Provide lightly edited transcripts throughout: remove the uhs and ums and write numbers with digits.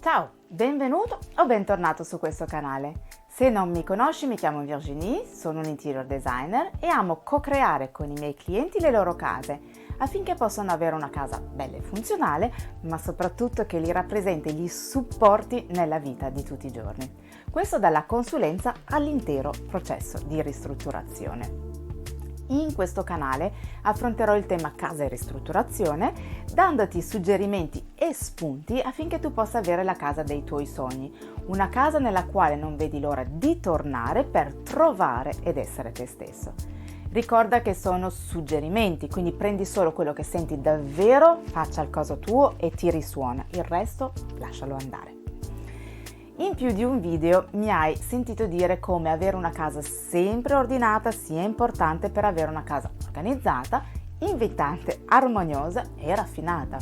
Ciao, benvenuto o bentornato su questo canale. Se non mi conosci, mi chiamo Virginie, sono un interior designer e amo co-creare con i miei clienti le loro case affinché possano avere una casa bella e funzionale, ma soprattutto che li rappresenti e li supporti nella vita di tutti i giorni. Questo dalla consulenza all'intero processo di ristrutturazione. In questo canale affronterò il tema casa e ristrutturazione, dandoti suggerimenti e spunti affinché tu possa avere la casa dei tuoi sogni, una casa nella quale non vedi l'ora di tornare per trovare ed essere te stesso. Ricorda che sono suggerimenti, quindi prendi solo quello che senti davvero, faccia il caso tuo e ti risuona, il resto lascialo andare. In più di un video mi hai sentito dire come avere una casa sempre ordinata sia importante per avere una casa organizzata, invitante, armoniosa e raffinata.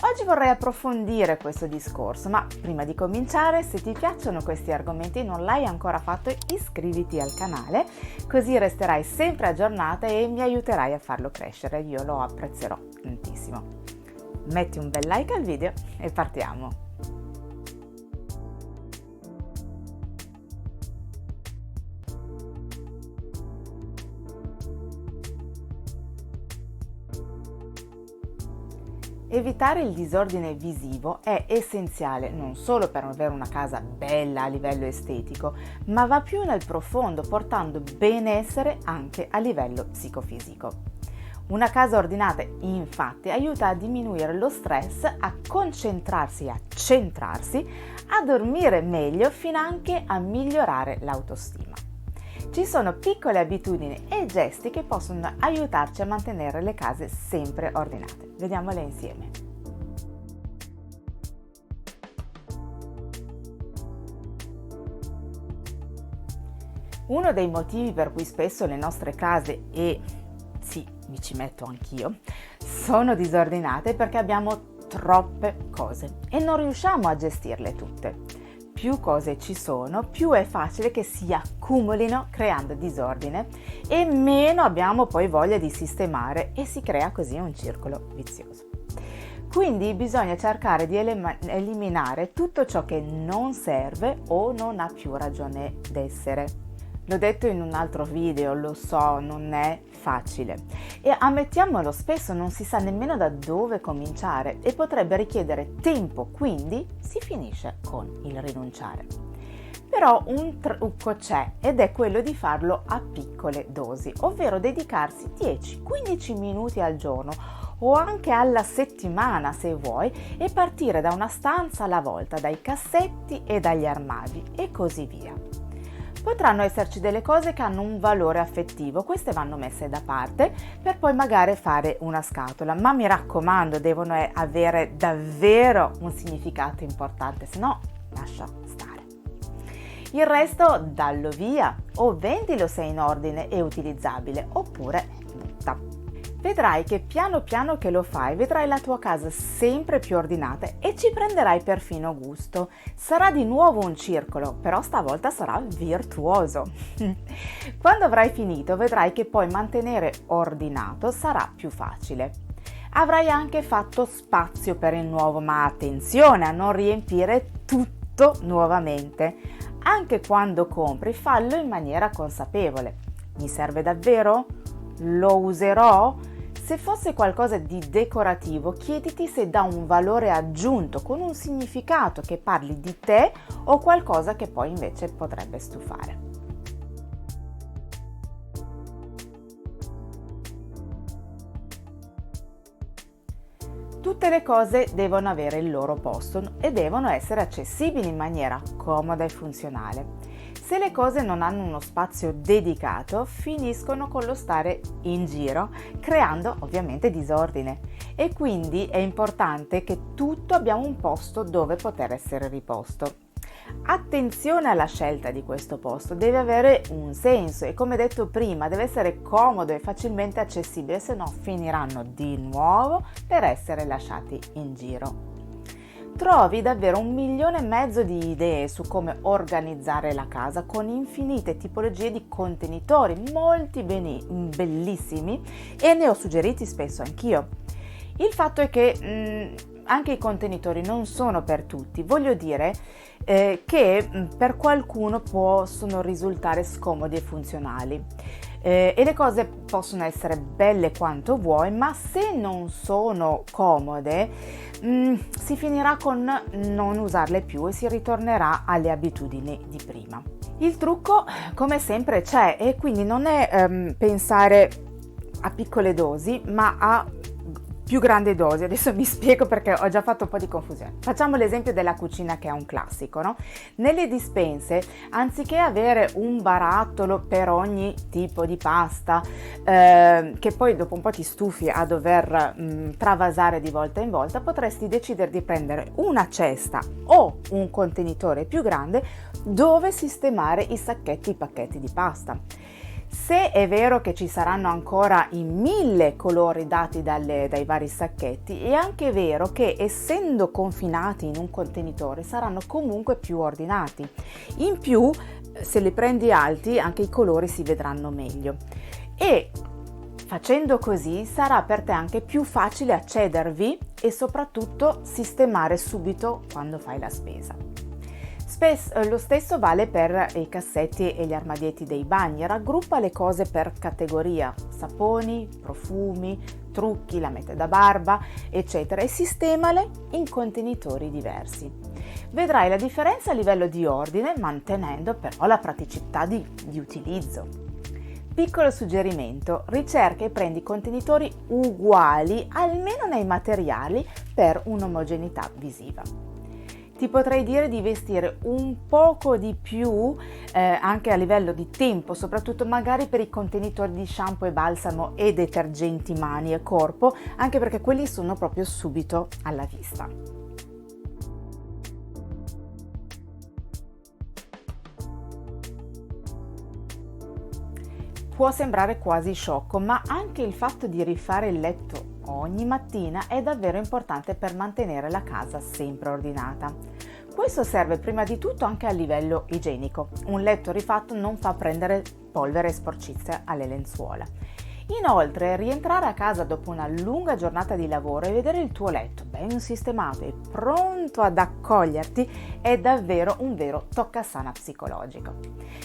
Oggi vorrei approfondire questo discorso, ma prima di cominciare, se ti piacciono questi argomenti e non l'hai ancora fatto, iscriviti al canale, così resterai sempre aggiornata e mi aiuterai a farlo crescere. Io lo apprezzerò tantissimo. Metti un bel like al video e partiamo! Evitare il disordine visivo è essenziale non solo per avere una casa bella a livello estetico, ma va più nel profondo, portando benessere anche a livello psicofisico. Una casa ordinata, infatti, aiuta a diminuire lo stress, a concentrarsi e a centrarsi, a dormire meglio, finanche a migliorare l'autostima. Ci sono piccole abitudini e gesti che possono aiutarci a mantenere le case sempre ordinate. Vediamole insieme. Uno dei motivi per cui spesso le nostre case, e sì, mi ci metto anch'io, sono disordinate è perché abbiamo troppe cose e non riusciamo a gestirle tutte. Più cose ci sono, più è facile che si accumulino creando disordine e meno abbiamo poi voglia di sistemare e si crea così un circolo vizioso. Quindi bisogna cercare di eliminare tutto ciò che non serve o non ha più ragione d'essere. L'ho detto in un altro video, lo so, non è facile e ammettiamolo, spesso non si sa nemmeno da dove cominciare e potrebbe richiedere tempo, quindi si finisce con il rinunciare. Però un trucco c'è ed è quello di farlo a piccole dosi, ovvero dedicarsi 10-15 minuti al giorno o anche alla settimana se vuoi e partire da una stanza alla volta, dai cassetti e dagli armadi e così via. Potranno esserci delle cose che hanno un valore affettivo, queste vanno messe da parte per poi magari fare una scatola, ma mi raccomando, devono avere davvero un significato importante, se no lascia stare. Il resto dallo via o vendilo se è in ordine e utilizzabile, oppure butta. Vedrai che piano piano che lo fai, vedrai la tua casa sempre più ordinata e ci prenderai perfino gusto. Sarà di nuovo un circolo, però stavolta sarà virtuoso. Quando avrai finito, vedrai che poi mantenere ordinato sarà più facile. Avrai anche fatto spazio per il nuovo, ma attenzione a non riempire tutto nuovamente. Anche quando compri, fallo in maniera consapevole. Mi serve davvero? Lo userò? Se fosse qualcosa di decorativo, chiediti se dà un valore aggiunto con un significato che parli di te o qualcosa che poi invece potrebbe stufare. Tutte le cose devono avere il loro posto e devono essere accessibili in maniera comoda e funzionale. Se le cose non hanno uno spazio dedicato, finiscono con lo stare in giro, creando ovviamente disordine. E quindi è importante che tutto abbia un posto dove poter essere riposto. Attenzione alla scelta di questo posto, deve avere un senso e come detto prima deve essere comodo e facilmente accessibile, se no finiranno di nuovo per essere lasciati in giro. Trovi davvero 1,5 milioni di idee su come organizzare la casa con infinite tipologie di contenitori, molti bellissimi, e ne ho suggeriti spesso anch'io. Il fatto è che anche i contenitori non sono per tutti. Voglio dire che per qualcuno possono risultare scomodi e funzionali. E le cose possono essere belle quanto vuoi, ma se non sono comode, si finirà con non usarle più e si ritornerà alle abitudini di prima. Il trucco, come sempre, c'è, e quindi non è pensare a piccole dosi, ma a più grandi dosi. Adesso mi spiego perché ho già fatto un po' di confusione. Facciamo l'esempio della cucina, che è un classico, no? Nelle dispense, anziché avere un barattolo per ogni tipo di pasta, che poi dopo un po' ti stufi a dover travasare di volta in volta, potresti decidere di prendere una cesta o un contenitore più grande dove sistemare i sacchetti, i pacchetti di pasta. Se è vero che ci saranno ancora i 1000 colori dati dai vari sacchetti, è anche vero che, essendo confinati in un contenitore, saranno comunque più ordinati. In più, se li prendi alti, anche i colori si vedranno meglio. E facendo così sarà per te anche più facile accedervi e soprattutto sistemare subito quando fai la spesa. Lo stesso vale per i cassetti e gli armadietti dei bagni. Raggruppa le cose per categoria: saponi, profumi, trucchi, lamette da barba, eccetera, e sistemale in contenitori diversi. Vedrai la differenza a livello di ordine, mantenendo però la praticità di utilizzo. Piccolo suggerimento: ricerca e prendi contenitori uguali, almeno nei materiali, per un'omogeneità visiva. Ti potrei dire di investire un poco di più anche a livello di tempo, soprattutto magari per i contenitori di shampoo e balsamo e detergenti mani e corpo, anche perché quelli sono proprio subito alla vista. Può sembrare quasi sciocco, ma anche il fatto di rifare il letto ogni mattina è davvero importante per mantenere la casa sempre ordinata. Questo serve prima di tutto anche a livello igienico. Un letto rifatto non fa prendere polvere e sporcizia alle lenzuola. Inoltre, rientrare a casa dopo una lunga giornata di lavoro e vedere il tuo letto ben sistemato e pronto ad accoglierti è davvero un vero toccasana psicologico.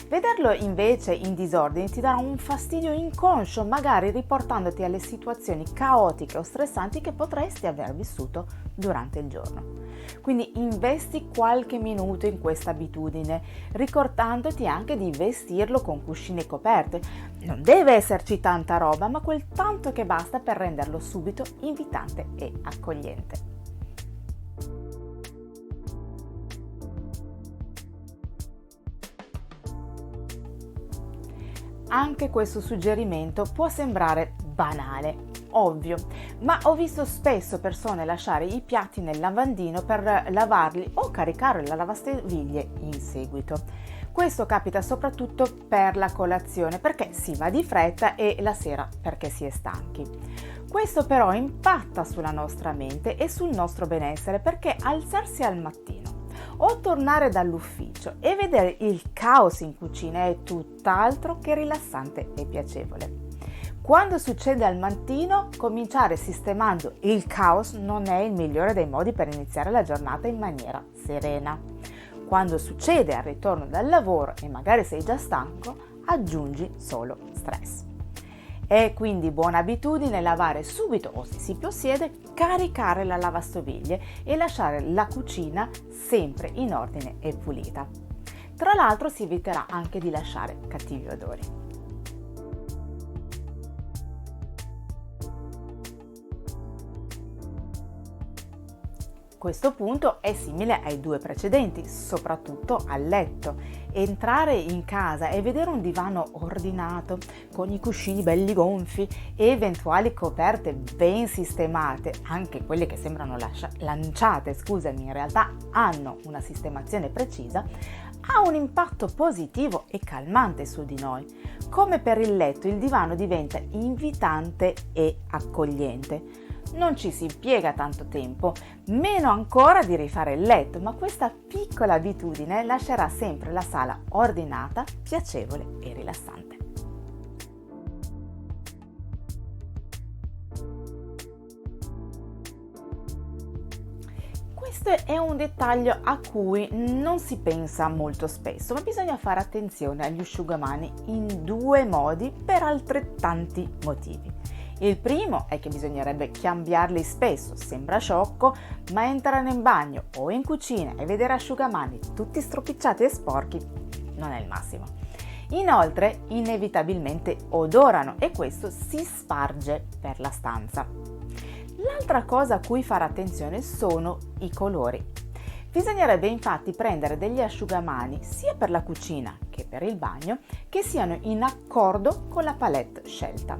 Vederlo invece in disordine ti darà un fastidio inconscio, magari riportandoti alle situazioni caotiche o stressanti che potresti aver vissuto durante il giorno. Quindi investi qualche minuto in questa abitudine, ricordandoti anche di vestirlo con cuscini e coperte. Non deve esserci tanta roba, ma quel tanto che basta per renderlo subito invitante e accogliente. Anche questo suggerimento può sembrare banale, ovvio, ma ho visto spesso persone lasciare i piatti nel lavandino per lavarli o caricare la lavastoviglie in seguito. Questo capita soprattutto per la colazione, perché si va di fretta, e la sera perché si è stanchi. Questo però impatta sulla nostra mente e sul nostro benessere, perché alzarsi al mattino o tornare dall'ufficio e vedere il caos in cucina è tutt'altro che rilassante e piacevole. Quando succede al mattino, cominciare sistemando il caos non è il migliore dei modi per iniziare la giornata in maniera serena. Quando succede al ritorno dal lavoro e magari sei già stanco, aggiungi solo stress. È quindi buona abitudine lavare subito, o se si possiede, caricare la lavastoviglie e lasciare la cucina sempre in ordine e pulita. Tra l'altro si eviterà anche di lasciare cattivi odori. Questo punto è simile ai due precedenti, soprattutto al letto. Entrare in casa e vedere un divano ordinato, con i cuscini belli gonfi e eventuali coperte ben sistemate, anche quelle che sembrano lanciate, in realtà hanno una sistemazione precisa, ha un impatto positivo e calmante su di noi. Come per il letto, il divano diventa invitante e accogliente. Non ci si impiega tanto tempo, meno ancora di rifare il letto, ma questa piccola abitudine lascerà sempre la sala ordinata, piacevole e rilassante. Questo è un dettaglio a cui non si pensa molto spesso, ma bisogna fare attenzione agli asciugamani in due modi per altrettanti motivi. Il primo è che bisognerebbe cambiarli spesso, sembra sciocco, ma entrare in bagno o in cucina e vedere asciugamani tutti stropicciati e sporchi non è il massimo. Inoltre, inevitabilmente odorano e questo si sparge per la stanza. L'altra cosa a cui fare attenzione sono i colori. Bisognerebbe infatti prendere degli asciugamani sia per la cucina che per il bagno che siano in accordo con la palette scelta.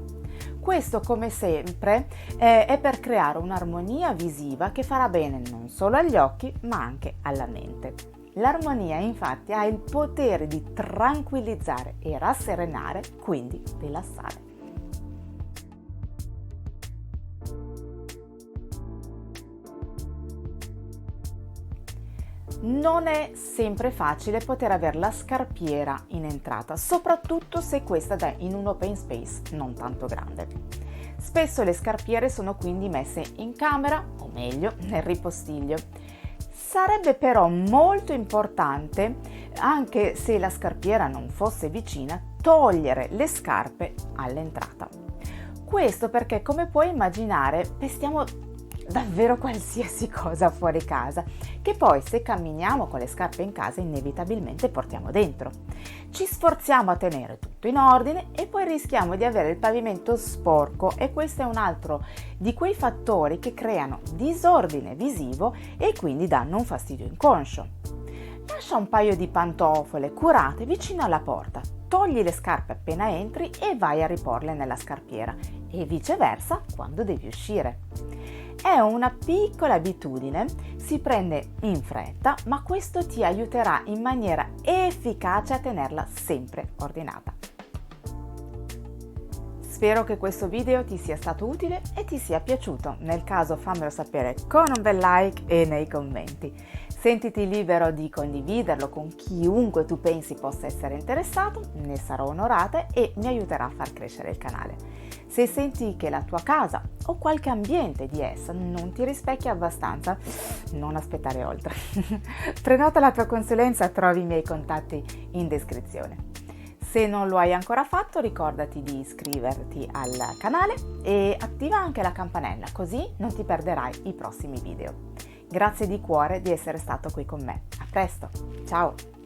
Questo, come sempre, è per creare un'armonia visiva che farà bene non solo agli occhi ma anche alla mente. L'armonia infatti ha il potere di tranquillizzare e rasserenare, quindi rilassare. Non è sempre facile poter avere la scarpiera in entrata, soprattutto se questa è in un open space non tanto grande. Spesso le scarpiere sono quindi messe in camera, o meglio, nel ripostiglio. Sarebbe però molto importante, anche se la scarpiera non fosse vicina, togliere le scarpe all'entrata. Questo perché, come puoi immaginare, pestiamo davvero qualsiasi cosa fuori casa, che poi se camminiamo con le scarpe in casa inevitabilmente portiamo dentro. Ci sforziamo a tenere tutto in ordine e poi rischiamo di avere il pavimento sporco e questo è un altro di quei fattori che creano disordine visivo e quindi danno un fastidio inconscio. Lascia un paio di pantofole curate vicino alla porta, togli le scarpe appena entri e vai a riporle nella scarpiera e viceversa quando devi uscire. È una piccola abitudine, si prende in fretta, ma questo ti aiuterà in maniera efficace a tenerla sempre ordinata. Spero che questo video ti sia stato utile e ti sia piaciuto. Nel caso fammelo sapere con un bel like e nei commenti. Sentiti libero di condividerlo con chiunque tu pensi possa essere interessato, ne sarò onorata e mi aiuterà a far crescere il canale. Se senti che la tua casa o qualche ambiente di essa non ti rispecchia abbastanza, non aspettare oltre. Prenota la tua consulenza, trovi i miei contatti in descrizione. Se non lo hai ancora fatto, ricordati di iscriverti al canale e attiva anche la campanella, così non ti perderai i prossimi video. Grazie di cuore di essere stato qui con me. A presto, ciao!